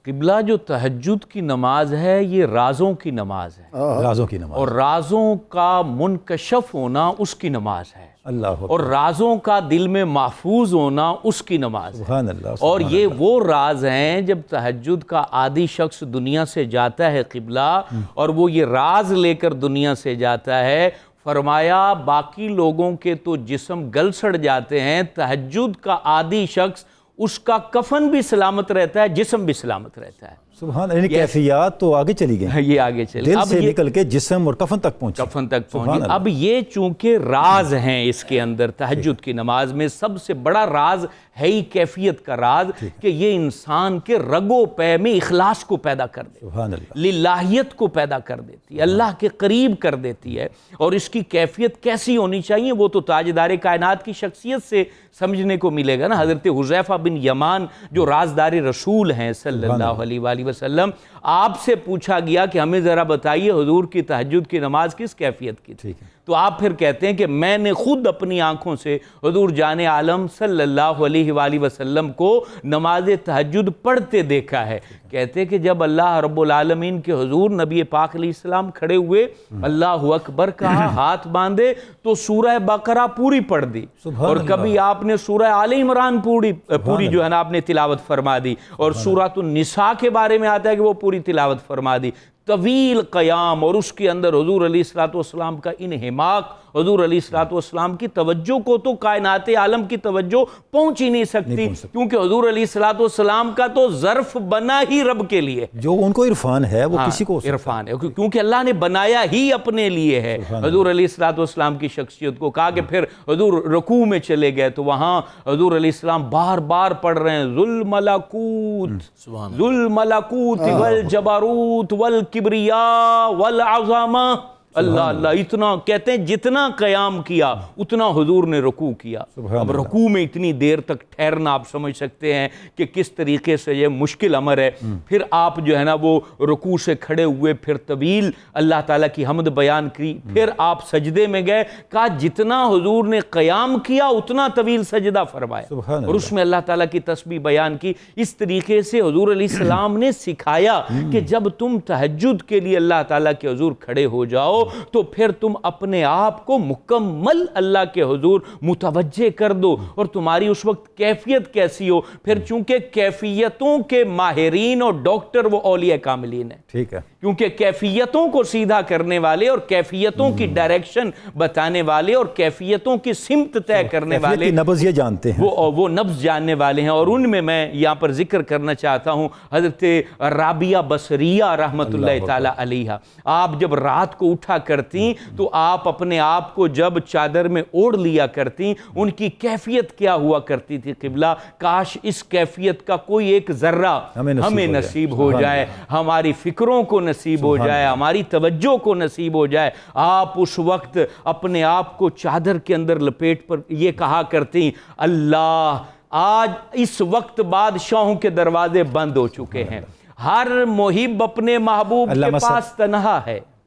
قبلہ جو تہجد کی نماز ہے یہ رازوں کی نماز ہے، رازوں کی نماز، اور رازوں کا منکشف ہونا اس کی نماز ہے، اللہ اور رازوں کا دل میں محفوظ ہونا اس کی نماز ہے۔ سبحان اللہ، اور یہ وہ راز ہیں جب تہجد کا عادی شخص دنیا سے جاتا ہے قبلہ، اور وہ یہ راز لے کر دنیا سے جاتا ہے، فرمایا باقی لوگوں کے تو جسم گل سڑ جاتے ہیں، تہجد کا عادی شخص اس کا کفن بھی سلامت رہتا ہے، جسم بھی سلامت رہتا ہے۔ سبحان اللہ، کیفیات تو آگے چلی گئی، یہ آگے چلے، دل سے نکل کے جسم اور کفن تک پہنچی، کفن تک پہنچی۔ اب یہ چونکہ راز ہیں اس کے اندر، تہجد کی نماز میں سب سے بڑا راز ہے ہی کیفیت کا راز، کہ یہ انسان کے رگ و پے میں اخلاص کو پیدا کر دیتی ہے، سبحان اللہ، للہیت کو پیدا کر دیتی ہے، اللہ کے قریب کر دیتی ہے۔ اور اس کی کیفیت کیسی ہونی چاہیے وہ تو تاجدار کائنات کی شخصیت سے سمجھنے کو ملے گا نا۔ حضرت حذیفہ بن یمان جو رازدار رسول ہیں صلی اللہ علیہ وآلہ وسلم، آپ سے پوچھا گیا کہ ہمیں ذرا بتائیے حضور کی تہجد کی نماز کس کیفیت کی تھی، تو آپ پھر کہتے ہیں کہ میں نے خود اپنی آنکھوں سے حضور جان عالم صلی اللہ علیہ وآلہ وسلم کو نماز تہجد پڑھتے دیکھا ہے۔ کہتے ہیں کہ جب اللہ رب العالمین کے حضور نبی پاک علیہ السلام کھڑے ہوئے، اللہ اکبر کہا، ہاتھ باندھے تو سورہ بقرہ پوری پڑھ دی، اور کبھی آپ نے سورہ آل عمران پوری جو ہے نا آپ نے تلاوت فرما دی، اور سورۃ النساء کے بارے میں آتا ہے کہ وہ پوری تلاوت فرما دی۔ طویل قیام، اور اس کے اندر حضور علیہ السلام کا انہماک، حضور علیہ السلام کی توجہ کو تو کائنات عالم کی توجہ پہنچ ہی نہیں سکتی، کیونکہ حضور علیہ السلام کا تو ظرف بنا ہی رب کے لیے، جو ان کو عرفان ہے وہ کسی کو عرفان ہے، کیونکہ اللہ نے بنایا ہی اپنے لیے ہے حضور علیہ السلام کی شخصیت کو۔ کہا کہ پھر حضور رکوع میں چلے گئے تو وہاں حضور علیہ السلام بار بار پڑھ رہے ہیں، ذو الملکوت والجبروت والکبریاء والعظمہ، اللہ اللہ، اتنا کہتے ہیں جتنا قیام کیا اتنا حضور نے رکوع کیا۔ اب رکوع میں اتنی دیر تک ٹھہرنا آپ سمجھ سکتے ہیں کہ کس طریقے سے یہ مشکل امر ہے۔ پھر آپ جو ہے نا وہ رکوع سے کھڑے ہوئے، پھر طویل اللہ تعالیٰ کی حمد بیان کی، پھر آپ سجدے میں گئے، کہا جتنا حضور نے قیام کیا اتنا طویل سجدہ فرمایا، اور اس میں اللہ تعالیٰ کی تسبیح بیان کی۔ اس طریقے سے حضور علیہ السلام نے سکھایا کہ جب تم تہجد کے لیے اللہ تعالیٰ کے حضور کھڑے ہو جاؤ تو پھر تم اپنے آپ کو مکمل اللہ کے حضور متوجہ کر دو، اور تمہاری اس وقت کیفیت کیسی ہو۔ پھر چونکہ کیفیتوں کے ماہرین اور ڈاکٹر وہ اولیاء کاملین ہیں، ٹھیک ہے، کیونکہ کیفیتوں کو سیدھا کرنے والے اور کیفیتوں کی ڈائریکشن بتانے والے اور کیفیتوں کی سمت طے کرنے والے نبض یہ جانتے ہیں، وہ نبض جاننے والے ہیں۔ اور ان میں یہاں پر ذکر کرنا چاہتا ہوں حضرت رابعہ بصریہ رحمۃ اللہ تعالی علیہا۔ آپ جب رات کو اٹھا کرتی تو آپ اپنے آپ کو جب چادر میں اوڑھ لیا کرتی، ان کی کیفیت کیا ہوا کرتی تھی قبلہ، کاش اس کیفیت کا کوئی ایک ذرہ ہمیں نصیب ہو جائے، ہماری فکروں کو نصیب ہو جائے، ہماری توجہ کو نصیب ہو جائے۔ آپ اس وقت اپنے آپ کو چادر کے اندر لپیٹ پر یہ کہا کرتی، اللہ آج اس وقت بادشاہوں کے دروازے بند ہو چکے ہیں، ہر محب اپنے محبوب کے پاس تنہا ہے،